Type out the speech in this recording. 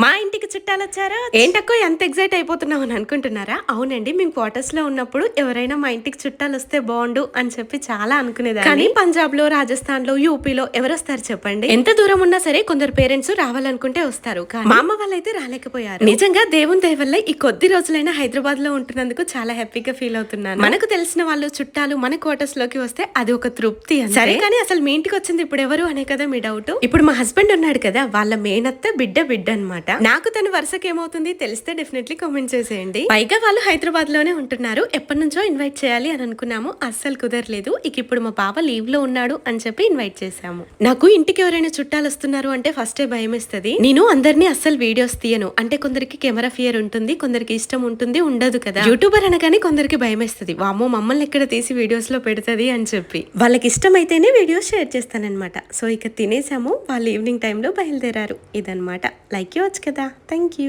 మా ఇంటికి చుట్టాలొచ్చారా? ఏంటక్కో ఎంత ఎక్సైట్ అయిపోతున్నావు అని అనుకుంటున్నారా? అవునండి, మేము క్వార్టర్స్ లో ఉన్నప్పుడు ఎవరైనా మా ఇంటికి చుట్టాలొస్తే బాగుండు అని చెప్పి చాలా అనుకునేదాన్ని. కానీ పంజాబ్ లో, రాజస్థాన్ లో, యూపీలో ఎవరొస్తారు చెప్పండి? ఎంత దూరం ఉన్నా సరే కొందరు పేరెంట్స్ రావాలనుకుంటే వస్తారు. కానీ మా అమ్మ వాళ్ళైతే రాలేకపోయారు. నిజంగా దేవుని దయ వల్ల ఈ కొద్ది రోజులైనా హైదరాబాద్ లో ఉంటున్నందుకు చాలా హ్యాపీగా ఫీల్ అవుతున్నాను. మనకు తెలిసిన వాళ్ళు చుట్టాలు మన క్వార్టర్స్ లోకి వస్తే అది ఒక తృప్తి. సరే కానీ అసలు మీ ఇంటికి వచ్చింది ఇప్పుడు ఎవరు అనే కదా మీ డౌట్. ఇప్పుడు మా హస్బెండ్ ఉన్నాడు కదా, వాళ్ళ మేనత్త బిడ్డ అన్నమాట. నాకు తన వరుసకి ఏమవుతుంది తెలిస్తే డెఫినెట్లీ కామెంట్ చేసేయండి. పైగా వాళ్ళు హైదరాబాద్ లోనే ఉంటున్నారు. ఎప్పటి నుంచో ఇన్వైట్ చేయాలి అని అనుకున్నాము, అస్సలు కుదరలేదు. ఇక ఇప్పుడు మా బావ లీవ్ లో ఉన్నాడు అని చెప్పి ఇన్వైట్ చేశాము. నాకు ఇంటికి ఎవరైనా చుట్టాలు వస్తున్నారు అంటే ఫస్టే భయం వేస్తుంది. నేను అందరినీ అస్సలు వీడియోస్ తీయను. అంటే కొందరికి కెమెరా ఫియర్ ఉంటుంది, కొందరికి ఇష్టం ఉంటుంది, ఉండదు కదా. యూట్యూబర్ అనగానే కొందరికి భయం వేస్తుంది. వామ్మో మమ్మల్ని ఎక్కడ తీసి వీడియోస్ లో పెడుతుంది అని చెప్పి. వాళ్ళకి ఇష్టమైతేనే వీడియోస్ షేర్ చేస్తానన్నమాట. సో ఇక తినేసాము, వాళ్ళు ఈవినింగ్ టైంలో బయలుదేరారు. ఇదన్నమాట. లైక్ ఇవ్వచ్చు కదా. Thank you.